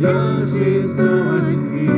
anjos só a ti.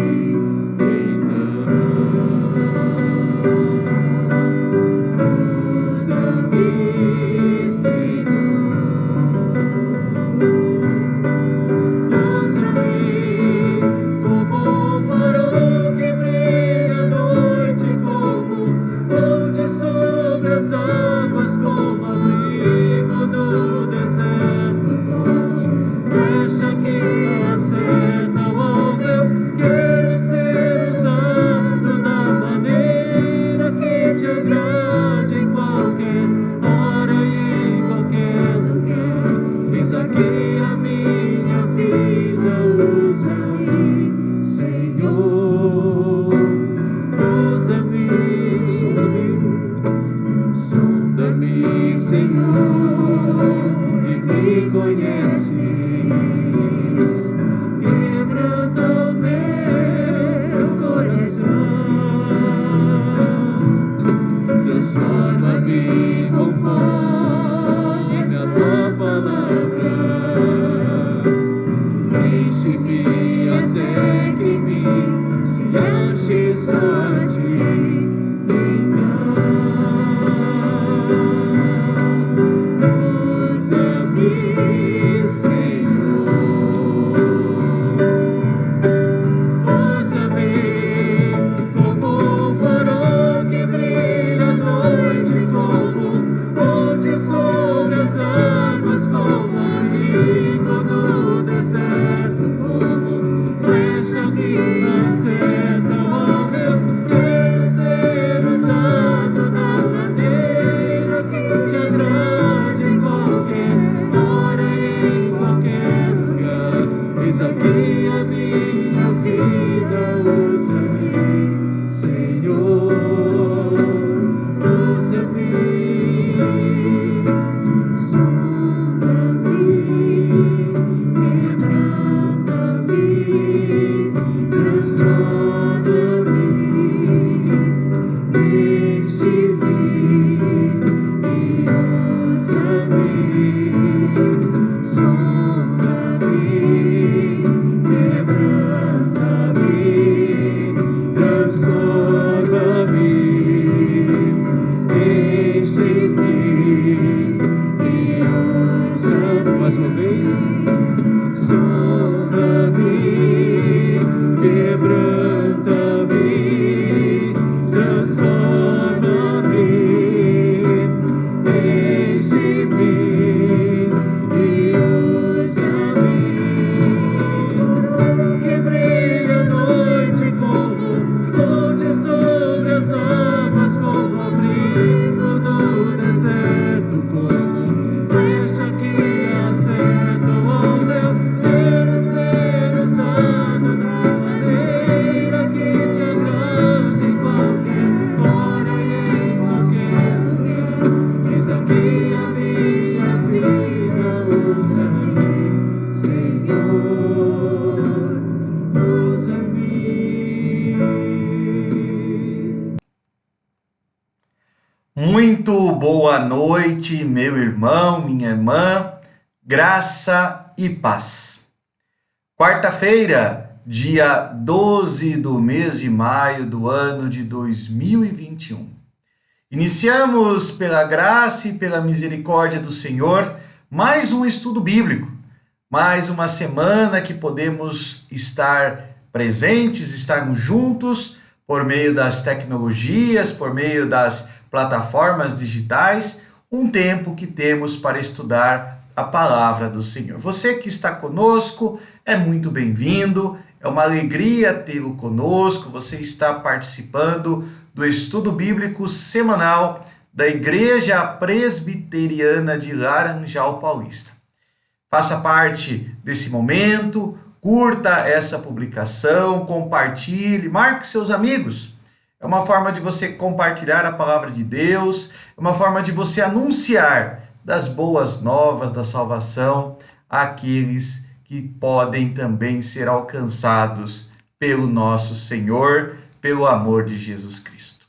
Transforma-me conforme a tua palavra, enche-me até que me se ache só a ti. Usa-me, Senhor, usa-me como um farol que brilha à noite, como ponte sobre as águas, como abrigo no deserto, como flecha que acerta o alvo. Quero ser usado da maneira que te agrade, em qualquer hora e em qualquer lugar. Eis aqui a minha vida, usa-me, Senhor, usa-me, sonda-me, quebranta-me, transforma-me, enche-me e usa-me, sonda-me, quebranta-me, transforma-me, enche-me e usa-me. Mais uma vez. Sonda-me, quebranta-me, transforma-me, enche-me e usa-me. Que brilha a noite como ponte sobre as águas, como abrigo no deserto, como flecha que acerta o alvo. Eu quero ser usado da maneira que te agrade, em qualquer hora e em qualquer lugar. Eis aqui a minha vida, usa-me, Senhor, usa-me. Muito boa noite, meu irmão, minha irmã, graça e paz. Quarta-feira, dia 12 do mês de maio do ano de 2021. Iniciamos, pela graça e pela misericórdia do Senhor, mais um estudo bíblico, mais uma semana que podemos estar presentes, estarmos juntos por meio das tecnologias, por meio das plataformas digitais, um tempo que temos para estudar a palavra do Senhor. Você que está conosco é muito bem-vindo, é uma alegria tê-lo conosco, você está participando do estudo bíblico semanal da Igreja Presbiteriana de Laranjal Paulista. Faça parte desse momento, curta essa publicação, compartilhe, marque seus amigos. É uma forma de você compartilhar a palavra de Deus, é uma forma de você anunciar das boas novas da salvação àqueles que podem também ser alcançados pelo nosso Senhor, pelo amor de Jesus Cristo.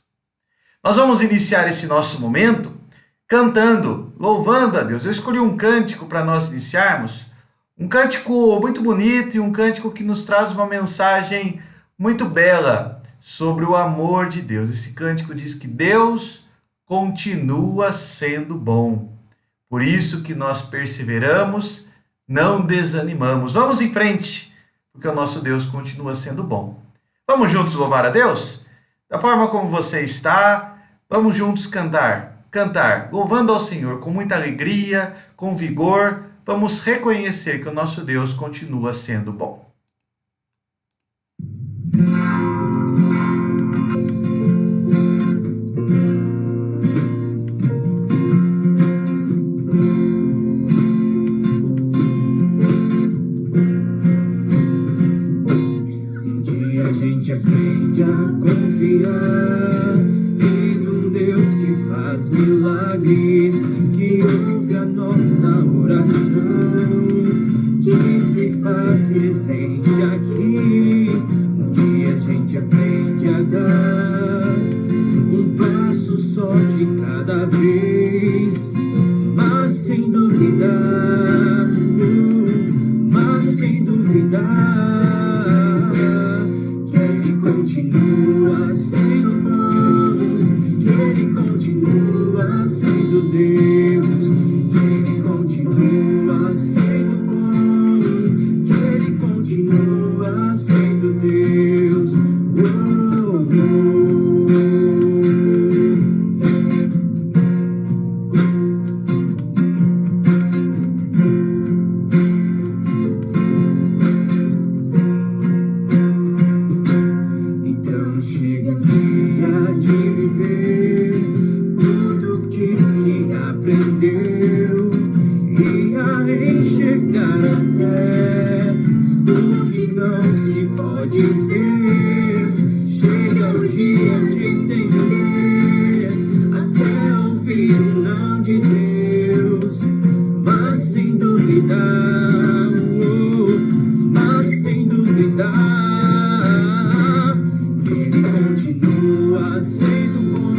Nós vamos iniciar esse nosso momento cantando, louvando a Deus. Eu escolhi um cântico para nós iniciarmos, Um cântico muito bonito e um cântico que nos traz uma mensagem muito bela sobre o amor de Deus. Esse cântico diz que Deus continua sendo bom. Por isso que nós perseveramos, não desanimamos. Vamos em frente, porque o nosso Deus continua sendo bom. Vamos juntos louvar a Deus? Da forma como você está, vamos juntos cantar, louvando ao Senhor com muita alegria, com vigor. Vamos reconhecer que o nosso Deus continua sendo bom. Um dia a gente aprende a confiar em um Deus que faz milagres, que ouve a nossa oração, que se faz presente aqui. Um dia a gente aprende a dar um passo só de cada vez, mas sem duvidar, que Ele continua sendo bom, que Ele continua sendo Deus, que Ele continua sendo bom, que Ele continua sendo Deus. Oh, oh. Então chega o dia de viver tudo que se aprendeu e a enxergar até o que não se pode ver. Chega o dia de entender, até ouvir o não de Deus, mas sem duvidar, mas sem duvidar. Ele continua sendo bom,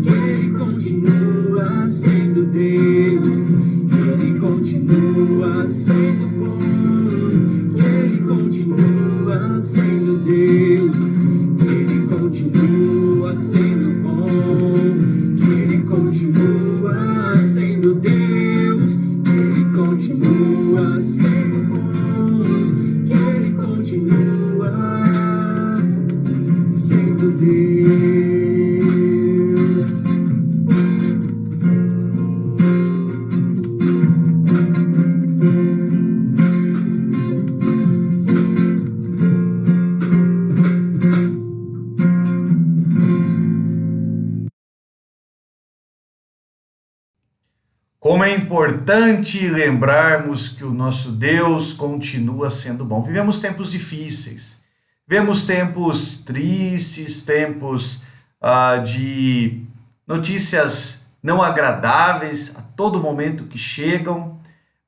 que Ele continua sendo Deus, que Ele continua sendo bom, que Ele continua sendo Deus, que Ele continua sendo bom, que Ele continua sendo Deus, que Ele continua sendo bom, que Ele continua sendo Deus. Como é importante lembrarmos que o nosso Deus continua sendo bom. Vivemos tempos difíceis, vivemos tempos tristes, tempos de notícias não agradáveis a todo momento que chegam,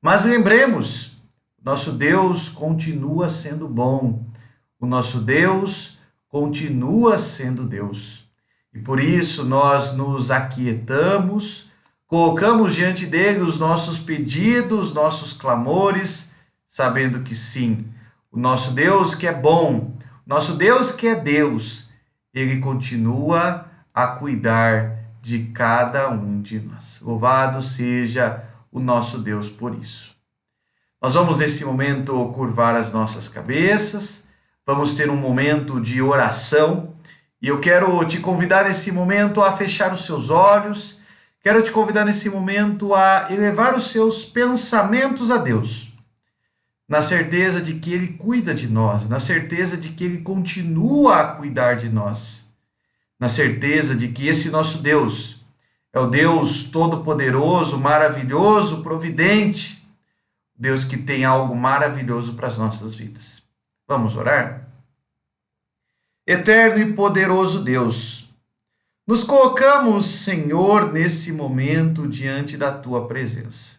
mas lembremos, nosso Deus continua sendo bom, o nosso Deus continua sendo Deus. E por isso nós nos aquietamos, colocamos diante dele os nossos pedidos, nossos clamores, sabendo que sim, o nosso Deus que é bom, nosso Deus que é Deus, ele continua a cuidar de cada um de nós. Louvado seja o nosso Deus por isso. Nós vamos nesse momento curvar as nossas cabeças, vamos ter um momento de oração, e eu quero te convidar nesse momento a fechar os seus olhos. Quero te convidar nesse momento a elevar os seus pensamentos a Deus, na certeza de que Ele cuida de nós, na certeza de que Ele continua a cuidar de nós, na certeza de que esse nosso Deus é o Deus todo-poderoso, maravilhoso, providente, Deus que tem algo maravilhoso para as nossas vidas. Vamos orar? Eterno e poderoso Deus, nos colocamos, Senhor, nesse momento diante da Tua presença.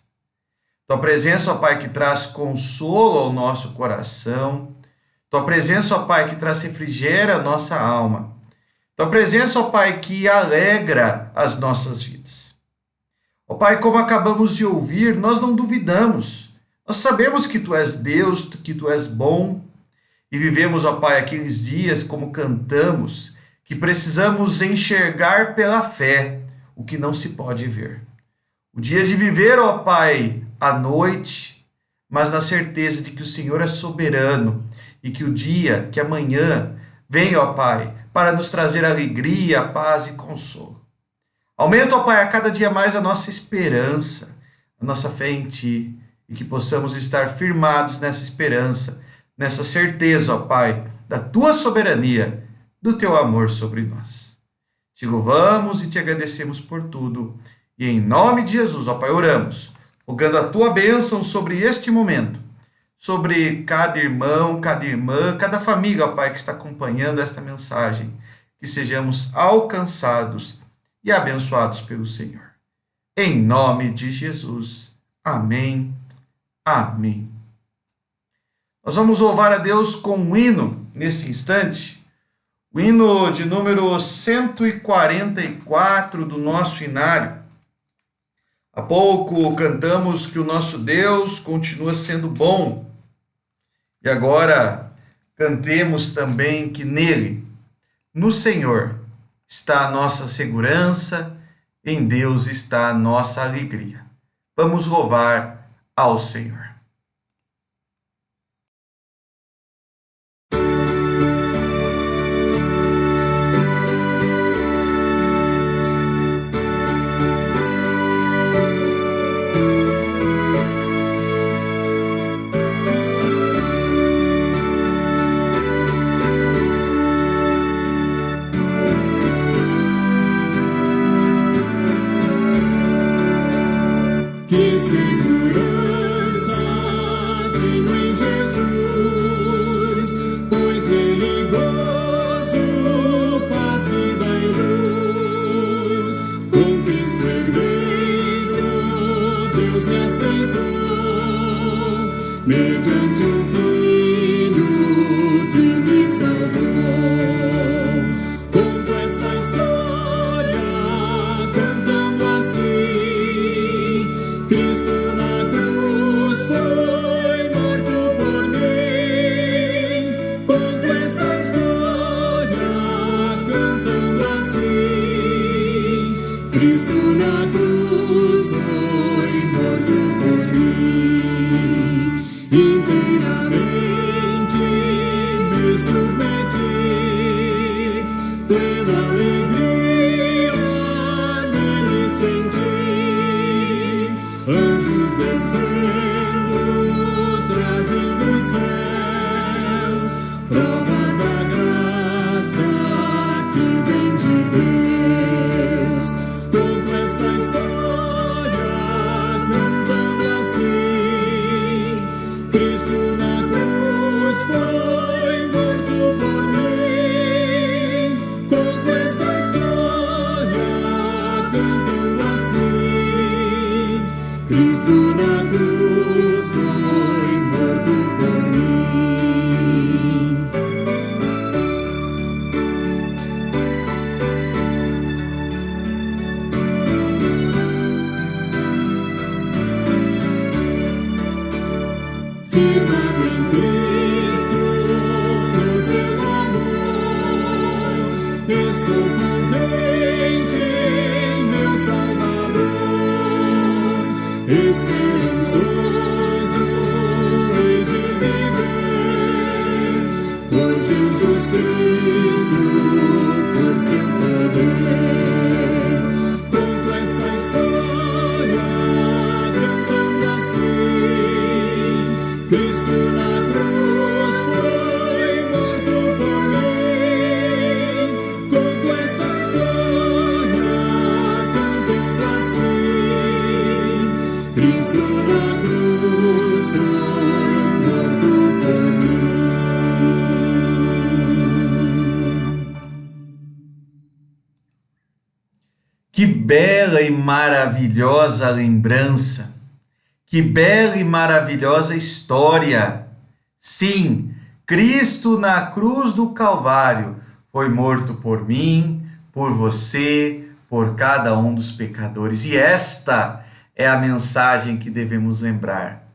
Tua presença, ó Pai, que traz consolo ao nosso coração. Tua presença, ó Pai, que traz refrigério à nossa alma. Tua presença, ó Pai, que alegra as nossas vidas. Ó Pai, como acabamos de ouvir, nós não duvidamos. Nós sabemos que Tu és Deus, que Tu és bom, e vivemos, ó Pai, aqueles dias, como cantamos, que precisamos enxergar pela fé o que não se pode ver. O dia de viver, ó Pai, à noite, mas na certeza de que o Senhor é soberano e que o dia, que amanhã, vem, ó Pai, para nos trazer alegria, paz e consolo. Aumenta, ó Pai, a cada dia mais a nossa esperança, a nossa fé em Ti, e que possamos estar firmados nessa esperança, nessa certeza, ó Pai, da Tua soberania, do Teu amor sobre nós. Te louvamos e Te agradecemos por tudo, e em nome de Jesus, ó Pai, oramos, rogando a Tua bênção sobre este momento, sobre cada irmão, cada irmã, cada família, ó Pai, que está acompanhando esta mensagem, que sejamos alcançados e abençoados pelo Senhor. Em nome de Jesus. Amém. Amém. Nós vamos louvar a Deus com um hino nesse instante, o hino de número 144 do nosso hinário. Há pouco cantamos que o nosso Deus continua sendo bom. E agora cantemos também que nele, no Senhor, está a nossa segurança, em Deus está a nossa alegria. Vamos louvar ao Senhor. Que segurança tenho em Jesus, pois nele gozo, paz, vida e luz. Com Cristo herdeiro, Deus me aceitou, mediante o Filho que me salvou. Conto esta história cantando assim: Cristo na cruz foi morto por mim. Conto esta história cantando assim: Cristo na cruz foi morto por mim. Inteiramente me submeti, plena alegria nele senti. Anjos descendo, trazendo os céus, provas da graça que vem de Deus. Conto esta história cantando assim: Cristo na cruz foi morto por mim. Conto esta história cantando assim: Cristo na cruz foi morto por mim. Firmado em Cristo, no seu amor, estou contente em meu Salvador. Esperançoso hei de viver, por Jesus Cristo, por seu poder. Conto esta história cantando assim: Cristo na cruz foi morto por mim. Conto esta história cantando assim: Cristo na cruz foi morto por mim. Que bela e maravilhosa lembrança! Que bela e maravilhosa história! Sim, Cristo na cruz do Calvário foi morto por mim, por você, por cada um dos pecadores. E esta é a mensagem que devemos lembrar.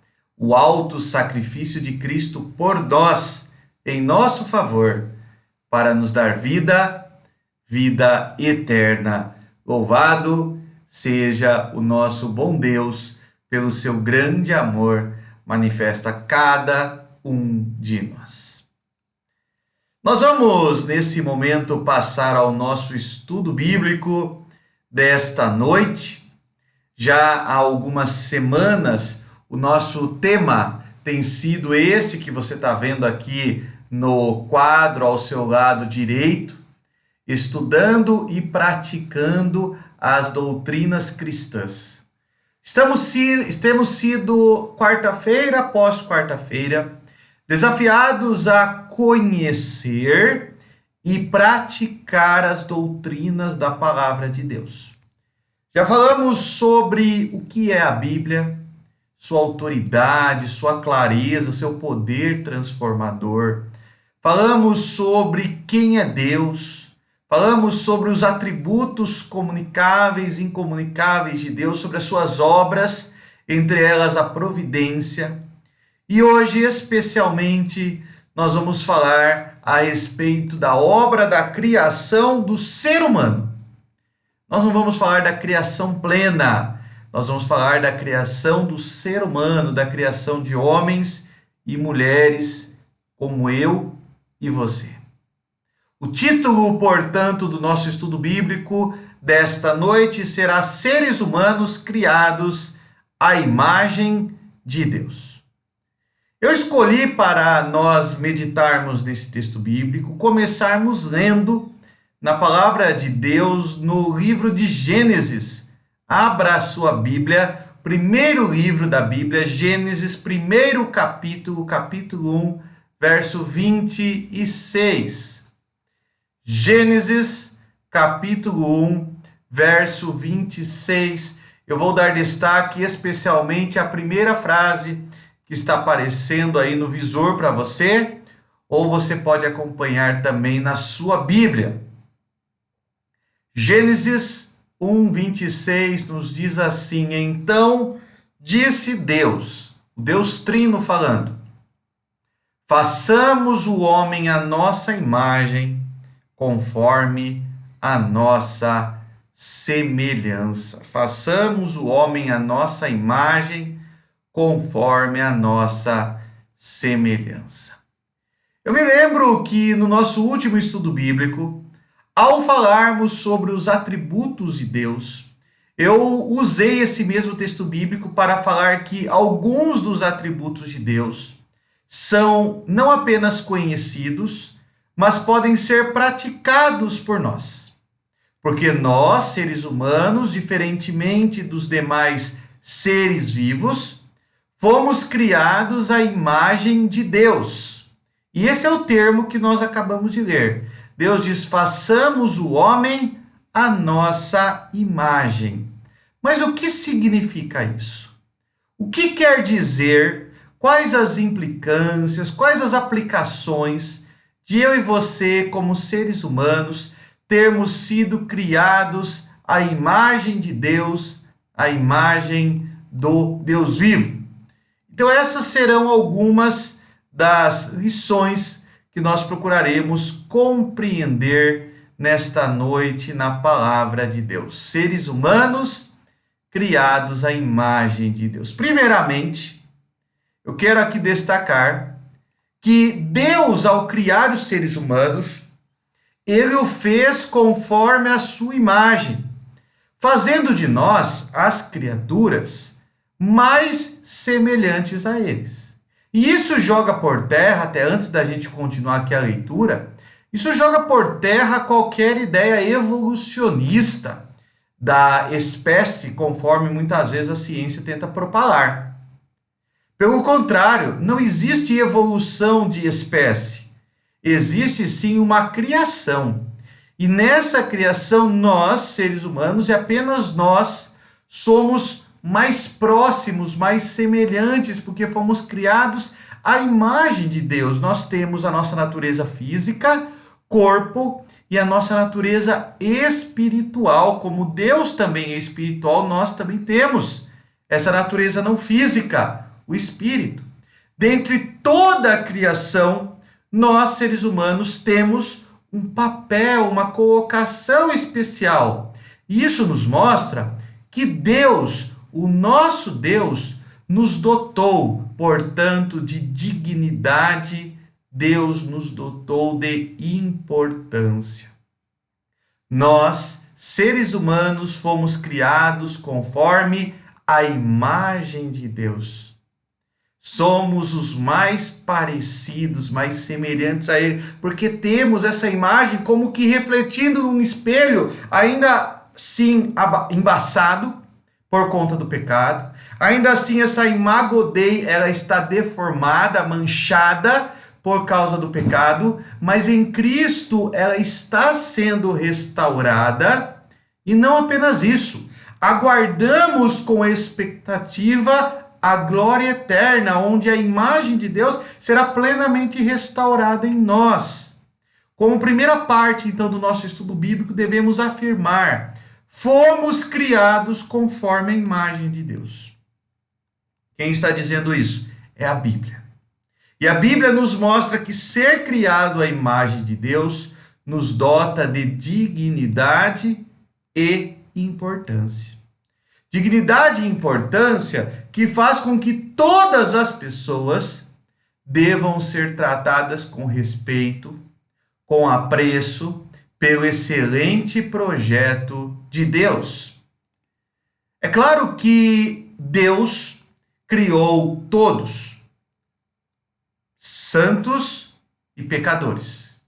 o alto sacrifício de Cristo por nós, em nosso favor, para nos dar vida, vida eterna. Louvado seja o nosso bom Deus pelo seu grande amor manifesto a cada um de nós. Nós vamos, nesse momento, passar ao nosso estudo bíblico desta noite. Já há algumas semanas, o nosso tema tem sido esse que você está vendo aqui no quadro ao seu lado direito, estudando e praticando as doutrinas cristãs. Temos sido, quarta-feira após quarta-feira, desafiados a conhecer e praticar as doutrinas da palavra de Deus. Já falamos sobre o que é a Bíblia, sua autoridade, sua clareza, seu poder transformador. Falamos sobre quem é Deus, falamos sobre os atributos comunicáveis e incomunicáveis de Deus, sobre as suas obras, entre elas a providência. E hoje, especialmente, nós vamos falar a respeito da obra da criação do ser humano. Nós não vamos falar da criação plena, nós vamos falar da criação do ser humano, da criação de homens e mulheres como eu e você. O título, portanto, do nosso estudo bíblico desta noite será Seres Humanos Criados à Imagem de Deus. Eu escolhi para nós meditarmos nesse texto bíblico, começarmos lendo na palavra de Deus no livro de Gênesis. Abra a sua Bíblia, primeiro livro da Bíblia, Gênesis, primeiro capítulo, capítulo 1, verso 26. Gênesis, capítulo 1, verso 26. Eu vou dar destaque especialmente à primeira frase que está aparecendo aí no visor para você, ou você pode acompanhar também na sua Bíblia. Gênesis 1, 26 nos diz assim: Então disse Deus, o Deus Trino falando, façamos o homem à nossa imagem, conforme a nossa semelhança. Façamos o homem à nossa imagem, conforme a nossa semelhança. Eu me lembro que no nosso último estudo bíblico, ao falarmos sobre os atributos de Deus, eu usei esse mesmo texto bíblico para falar que alguns dos atributos de Deus são não apenas conhecidos, mas podem ser praticados por nós. Porque nós, seres humanos, diferentemente dos demais seres vivos, fomos criados à imagem de Deus. E esse é o termo que nós acabamos de ler. Deus diz, façamos o homem à nossa imagem. Mas o que significa isso? O que quer dizer? Quais as implicâncias, quais as aplicações de eu e você, como seres humanos, termos sido criados à imagem de Deus, à imagem do Deus vivo? Então essas serão algumas das lições que nós procuraremos compreender nesta noite na palavra de Deus. Seres humanos criados à imagem de Deus. Primeiramente, eu quero aqui destacar que Deus, ao criar os seres humanos, ele o fez conforme a sua imagem, fazendo de nós, as criaturas, mais semelhantes a eles. E isso joga por terra, até antes da gente continuar aqui a leitura, isso joga por terra qualquer ideia evolucionista da espécie, conforme muitas vezes a ciência tenta propalar. Pelo contrário, não existe evolução de espécie. Existe sim uma criação. E nessa criação, nós, seres humanos, e apenas nós, somos mais próximos, mais semelhantes, porque fomos criados à imagem de Deus. Nós temos a nossa natureza física, corpo, e a nossa natureza espiritual. Como Deus também é espiritual, nós também temos essa natureza não física, o Espírito. Dentre toda a criação, nós, seres humanos, temos um papel, uma colocação especial. E isso nos mostra que Deus, o nosso Deus, nos dotou, portanto, de dignidade. Deus nos dotou de importância. Nós, seres humanos, fomos criados conforme a imagem de Deus. Somos os mais parecidos, mais semelhantes a Ele, porque temos essa imagem como que refletindo num espelho, ainda assim embaçado por conta do pecado. Ainda assim, essa imago Dei, ela está deformada, manchada por causa do pecado, mas em Cristo ela está sendo restaurada, e não apenas isso, aguardamos com expectativa a glória eterna, onde a imagem de Deus será plenamente restaurada em nós. Como primeira parte, então, do nosso estudo bíblico, devemos afirmar: fomos criados conforme a imagem de Deus. Quem está dizendo isso? É a Bíblia. E a Bíblia nos mostra que ser criado à imagem de Deus nos dota de dignidade e importância. Dignidade e importância que faz com que todas as pessoas devam ser tratadas com respeito, com apreço, pelo excelente projeto de Deus. É claro que Deus criou todos, santos e pecadores,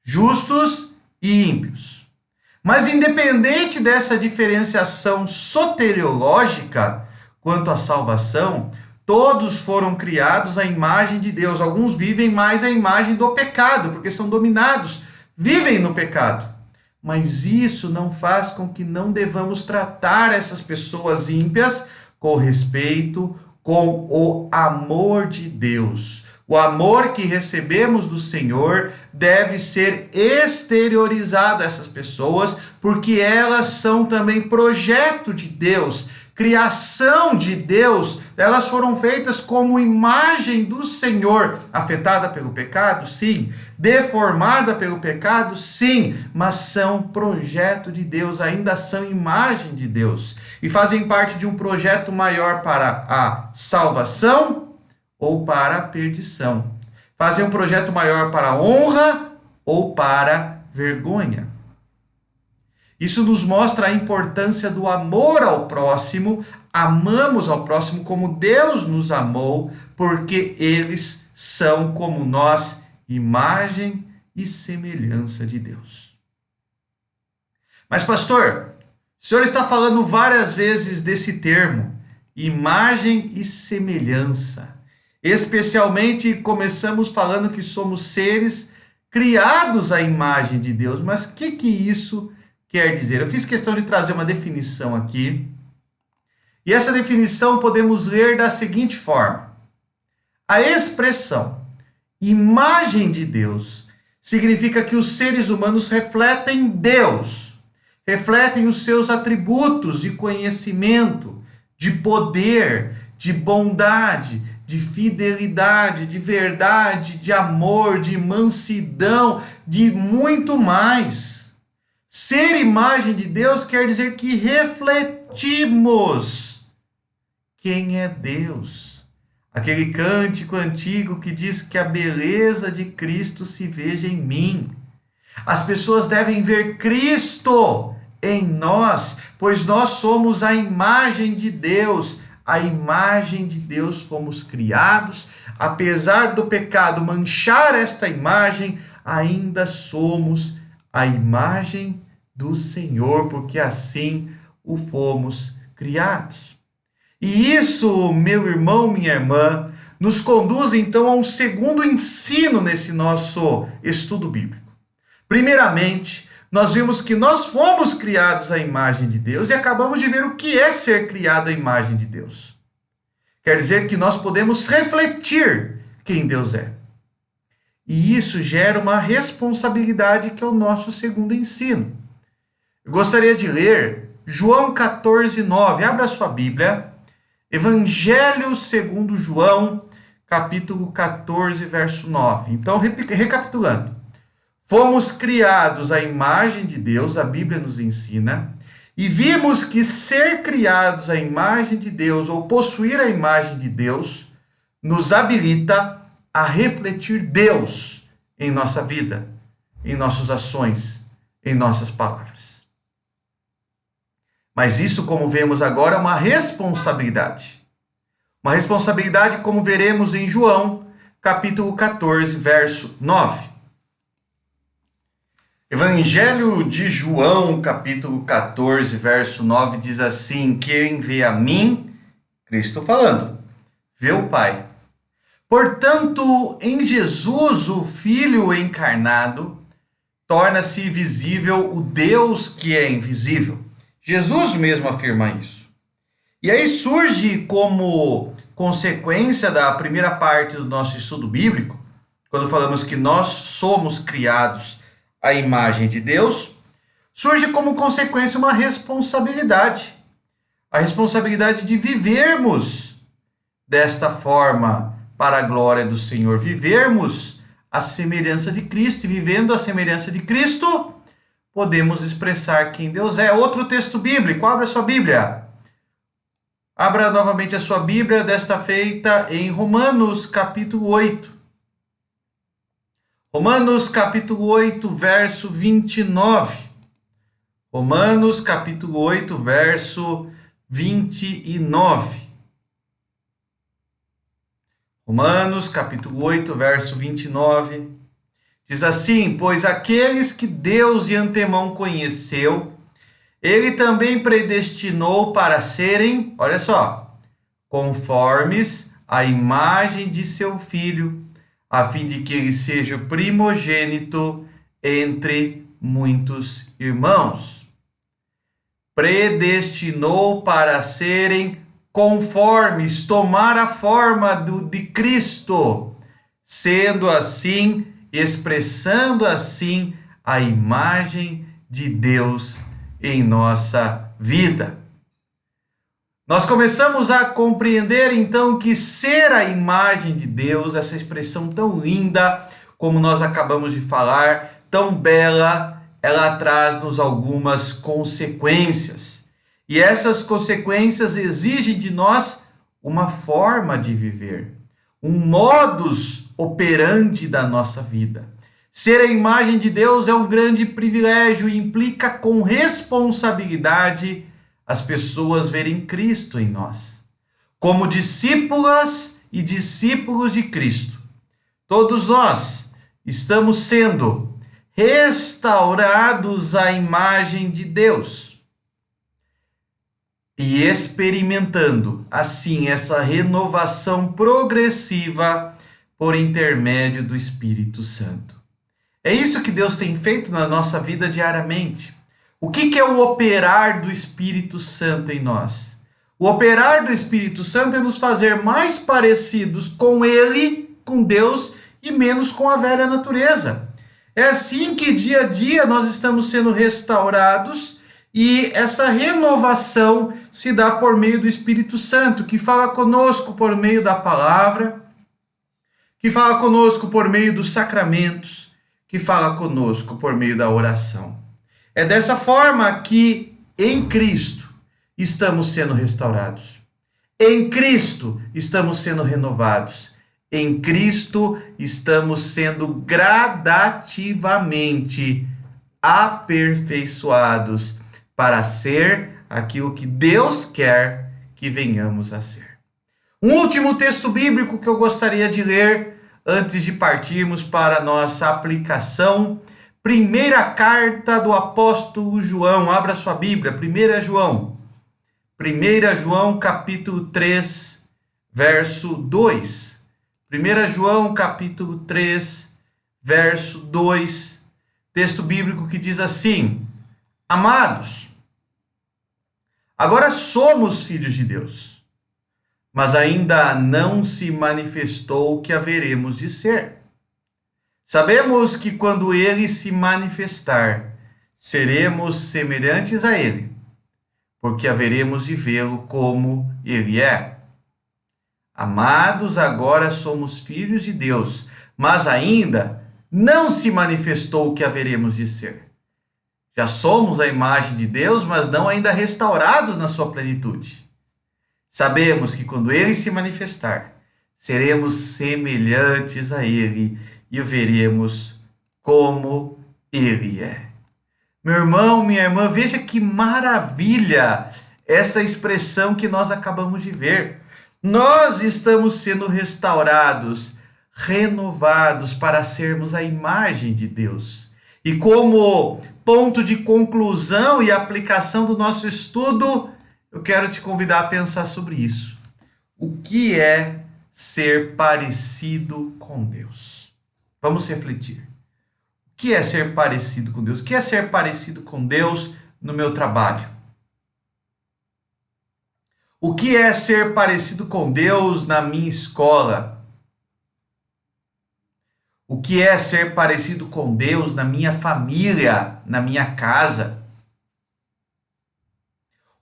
justos e ímpios. Mas independente dessa diferenciação soteriológica quanto à salvação, todos foram criados à imagem de Deus. Alguns vivem mais à imagem do pecado, porque são dominados, vivem no pecado. Mas isso não faz com que não devamos tratar essas pessoas ímpias com respeito, com o amor de Deus. O amor que recebemos do Senhor deve ser exteriorizado a essas pessoas, porque elas são também projeto de Deus, criação de Deus. Elas foram feitas como imagem do Senhor, afetada pelo pecado, sim, deformada pelo pecado, sim, mas são projeto de Deus, ainda são imagem de Deus e fazem parte de um projeto maior para a salvação ou para a perdição. Fazem um projeto maior para a honra ou para a vergonha. Isso nos mostra a importância do amor ao próximo. Amamos ao próximo como Deus nos amou, porque eles são como nós, imagem e semelhança de Deus. Mas, pastor, o senhor está falando várias vezes desse termo, imagem e semelhança. Especialmente começamos falando que somos seres criados à imagem de Deus. Mas o que isso quer dizer? Eu fiz questão de trazer uma definição aqui. E essa definição podemos ler da seguinte forma: a expressão imagem de Deus significa que os seres humanos refletem Deus, refletem os seus atributos de conhecimento, de poder, de bondade, de fidelidade, de verdade, de amor, de mansidão, de muito mais. Ser imagem de Deus quer dizer que refletimos quem é Deus. Aquele cântico antigo que diz que a beleza de Cristo se veja em mim. As pessoas devem ver Cristo em nós, pois nós somos a imagem de Deus. A imagem de Deus fomos criados. Apesar do pecado manchar esta imagem, ainda somos a imagem do Senhor, porque assim o fomos criados. E isso, meu irmão, minha irmã, nos conduz então a um segundo ensino nesse nosso estudo bíblico. Primeiramente, nós vimos que nós fomos criados à imagem de Deus e acabamos de ver o que é ser criado à imagem de Deus. Quer dizer que nós podemos refletir quem Deus é. E isso gera uma responsabilidade que é o nosso segundo ensino. Eu gostaria de ler João 14:9. Abra sua Bíblia Evangelho segundo João, capítulo 14, verso 9. Então, recapitulando. Fomos criados à imagem de Deus, a Bíblia nos ensina, e vimos que ser criados à imagem de Deus, ou possuir a imagem de Deus, nos habilita a refletir Deus em nossa vida, em nossas ações, em nossas palavras. Mas isso, como vemos agora, é uma responsabilidade. Uma responsabilidade, como veremos em João, capítulo 14, verso 9. Evangelho de João, capítulo 14, verso 9, diz assim: quem vê a mim, Cristo falando, vê o Pai. Portanto, em Jesus, o Filho encarnado, torna-se visível o Deus que é invisível. Jesus mesmo afirma isso. E aí surge como consequência da primeira parte do nosso estudo bíblico, quando falamos que nós somos criados à imagem de Deus, surge como consequência uma responsabilidade. A responsabilidade de vivermos desta forma para a glória do Senhor, vivermos a semelhança de Cristo, e vivendo a semelhança de Cristo, podemos expressar quem Deus é. Outro texto bíblico, abra sua Bíblia. Abra novamente a sua Bíblia, desta feita em Romanos, capítulo 8. Romanos, capítulo 8, verso 29. Romanos, capítulo 8, verso 29. Romanos, capítulo 8, verso 29. Diz assim: pois aqueles que Deus de antemão conheceu, Ele também predestinou para serem, olha só, conformes à imagem de seu Filho, a fim de que ele seja o primogênito entre muitos irmãos. Predestinou para serem conformes, tomar a forma de Cristo, sendo assim, expressando assim a imagem de Deus em nossa vida. Nós começamos a compreender então que ser a imagem de Deus, essa expressão tão linda como nós acabamos de falar, tão bela, ela traz-nos algumas consequências. E essas consequências exigem de nós uma forma de viver, um modus operandi da nossa vida. Ser a imagem de Deus é um grande privilégio e implica com responsabilidade as pessoas verem Cristo em nós. Como discípulas e discípulos de Cristo, todos nós estamos sendo restaurados à imagem de Deus e experimentando, assim, essa renovação progressiva por intermédio do Espírito Santo. É isso que Deus tem feito na nossa vida diariamente. O que é o operar do Espírito Santo em nós? O operar do Espírito Santo é nos fazer mais parecidos com Ele, com Deus, e menos com a velha natureza. É assim que dia a dia nós estamos sendo restaurados, e essa renovação se dá por meio do Espírito Santo, que fala conosco por meio da palavra, que fala conosco por meio dos sacramentos, que fala conosco por meio da oração. É dessa forma que em Cristo estamos sendo restaurados. Em Cristo estamos sendo renovados. Em Cristo estamos sendo gradativamente aperfeiçoados para ser aquilo que Deus quer que venhamos a ser. Um último texto bíblico que eu gostaria de ler antes de partirmos para a nossa aplicação. Primeira carta do apóstolo João. Abra sua Bíblia, 1 João. 1 João, capítulo 3, verso 2. 1 João, capítulo 3, verso 2. Texto bíblico que diz assim: amados, agora somos filhos de Deus, mas ainda não se manifestou o que haveremos de ser. Sabemos que quando ele se manifestar, seremos semelhantes a ele, porque haveremos de vê-lo como ele é. Amados, agora somos filhos de Deus, mas ainda não se manifestou o que haveremos de ser. Já somos a imagem de Deus, mas não ainda restaurados na sua plenitude. Sabemos que quando Ele se manifestar, seremos semelhantes a Ele e o veremos como Ele é. Meu irmão, minha irmã, veja que maravilha essa expressão que nós acabamos de ver. Nós estamos sendo restaurados, renovados para sermos a imagem de Deus. E como ponto de conclusão e aplicação do nosso estudo, eu quero te convidar a pensar sobre isso. O que é ser parecido com Deus? Vamos refletir. O que é ser parecido com Deus? O que é ser parecido com Deus no meu trabalho? O que é ser parecido com Deus na minha escola? O que é ser parecido com Deus na minha família, na minha casa?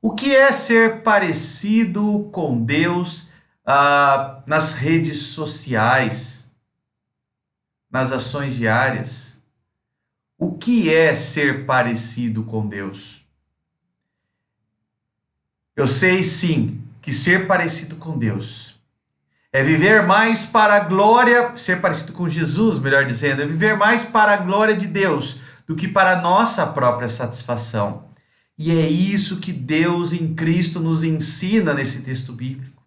O que é ser parecido com Deus nas redes sociais, nas ações diárias? O que é ser parecido com Deus? Eu sei sim que ser parecido com Deus é viver mais para a glória, ser parecido com Jesus, melhor dizendo, é viver mais para a glória de Deus do que para a nossa própria satisfação. E é isso que Deus em Cristo nos ensina nesse texto bíblico.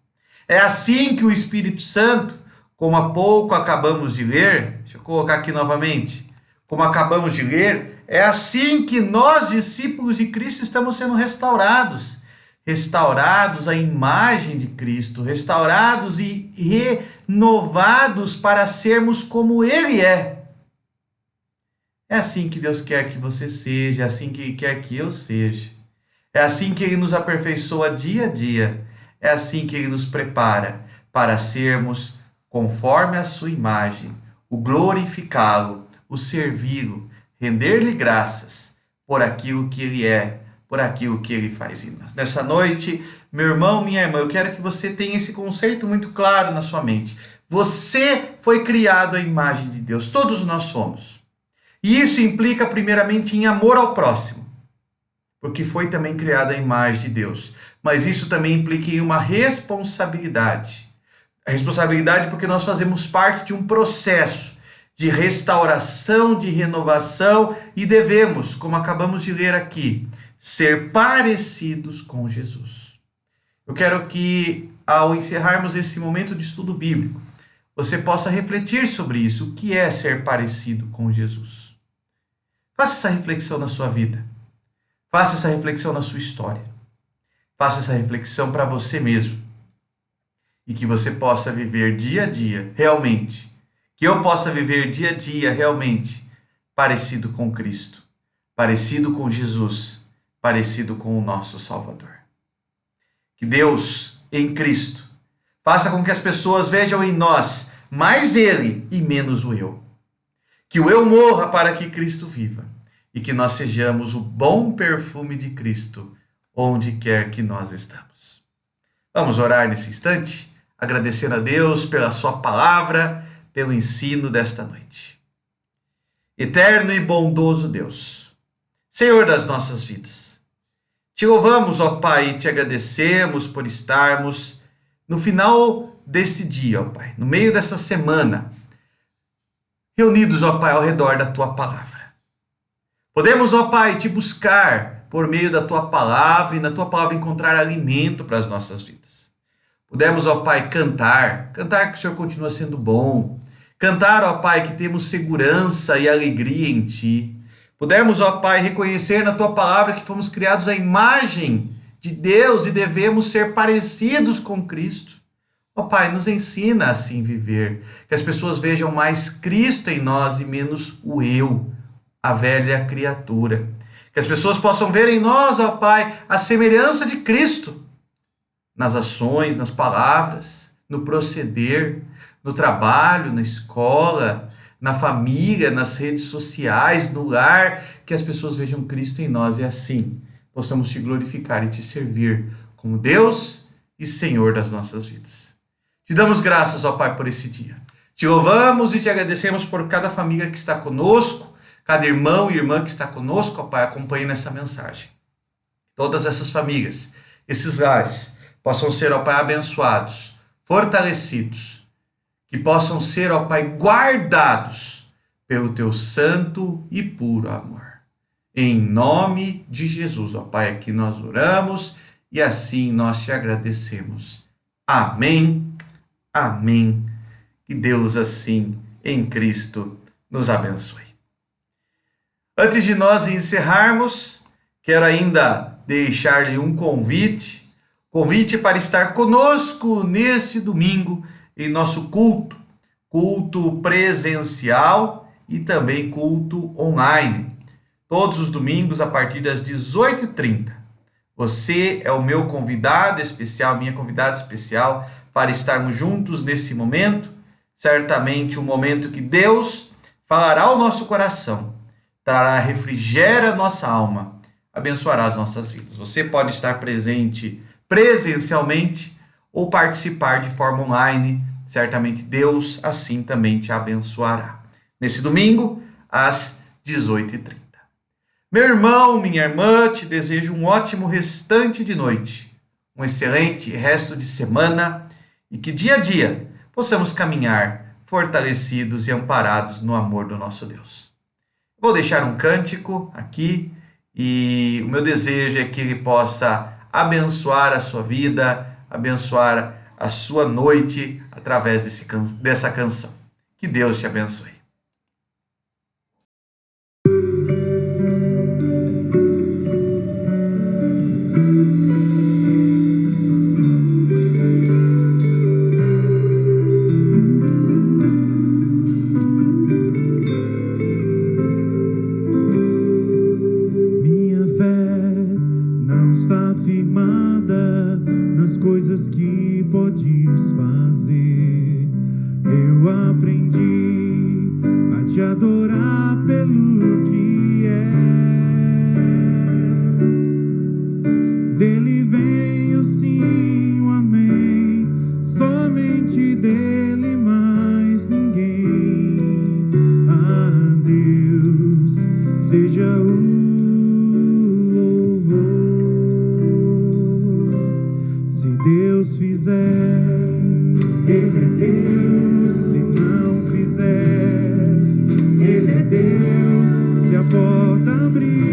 É assim que o Espírito Santo, como há pouco acabamos de ler, deixa eu colocar aqui novamente, como acabamos de ler, é assim que nós, discípulos de Cristo, estamos sendo restaurados. Restaurados à imagem de Cristo, restaurados e renovados para sermos como Ele é. É assim que Deus quer que você seja, é assim que Ele quer que eu seja. É assim que Ele nos aperfeiçoa dia a dia, é assim que Ele nos prepara para sermos conforme a sua imagem, o glorificá-lo, o servi-lo, render-lhe graças por aquilo que Ele é, por aquilo que Ele faz em nós. Nessa noite, meu irmão, minha irmã, eu quero que você tenha esse conceito muito claro na sua mente. Você foi criado à imagem de Deus, todos nós somos. E isso implica primeiramente em amor ao próximo, porque foi também criado à imagem de Deus. Mas isso também implica em uma responsabilidade. A responsabilidade porque nós fazemos parte de um processo de restauração, de renovação e devemos, como acabamos de ler aqui, ser parecidos com Jesus. Eu quero que, ao encerrarmos esse momento de estudo bíblico, você possa refletir sobre isso. O que é ser parecido com Jesus? Faça essa reflexão na sua vida. Faça essa reflexão na sua história. Faça essa reflexão para você mesmo. E que você possa viver dia a dia, realmente. Que eu possa viver dia a dia, realmente, parecido com Cristo. Parecido com Jesus. Parecido com o nosso Salvador. Que Deus, em Cristo, faça com que as pessoas vejam em nós mais Ele e menos o eu. Que o eu morra para que Cristo viva. E que nós sejamos o bom perfume de Cristo, onde quer que nós estamos. Vamos orar nesse instante, agradecendo a Deus pela sua palavra, pelo ensino desta noite. Eterno e bondoso Deus, Senhor das nossas vidas, te louvamos, ó Pai, e te agradecemos por estarmos no final deste dia, ó Pai, no meio dessa semana, reunidos, ó Pai, ao redor da Tua palavra. Podemos, ó Pai, te buscar por meio da Tua palavra e na Tua palavra encontrar alimento para as nossas vidas. Podemos, ó Pai, cantar que o Senhor continua sendo bom, cantar, ó Pai, que temos segurança e alegria em Ti. Podemos, ó Pai, reconhecer na Tua palavra que fomos criados à imagem de Deus e devemos ser parecidos com Cristo. Ó Pai, nos ensina assim viver, que as pessoas vejam mais Cristo em nós e menos o eu, a velha criatura. Que as pessoas possam ver em nós, ó Pai, a semelhança de Cristo, nas ações, nas palavras, no proceder, no trabalho, na escola, na família, nas redes sociais, no lar, que as pessoas vejam Cristo em nós e assim possamos te glorificar e te servir como Deus e Senhor das nossas vidas. Te damos graças, ó Pai, por esse dia. Te louvamos e te agradecemos por cada família que está conosco, cada irmão e irmã que está conosco, ó Pai, acompanhando essa mensagem. Todas essas famílias, esses lares, possam ser, ó Pai, abençoados, fortalecidos, que possam ser, ó Pai, guardados pelo teu santo e puro amor. Em nome de Jesus, ó Pai, aqui nós oramos e assim nós te agradecemos. Amém, amém. Que Deus assim, em Cristo, nos abençoe. Antes de nós encerrarmos, quero ainda deixar-lhe um convite para estar conosco nesse domingo em nosso culto presencial e também culto online. Todos os domingos a partir das 18h30. Você é o meu convidado especial, minha convidada especial, para estarmos juntos nesse momento. Certamente um momento que Deus falará ao nosso coração, trará refrigério à nossa alma, abençoará as nossas vidas. Você pode estar presente presencialmente ou participar de forma online. Certamente Deus assim também te abençoará. Nesse domingo, às 18h30. Meu irmão, minha irmã, te desejo um ótimo restante de noite, um excelente resto de semana e que dia a dia possamos caminhar fortalecidos e amparados no amor do nosso Deus. Vou deixar um cântico aqui e o meu desejo é que ele possa abençoar a sua vida, abençoar a sua noite através dessa canção. Que Deus te abençoe. Coisas que podes fazer, eu aprendi a te adorar pelo que és. Dele vem o sim, o amém, somente dele, mais ninguém. A Deus seja o Deus fizer, Ele é Deus. Se não fizer, Ele é Deus. Se a porta abrir,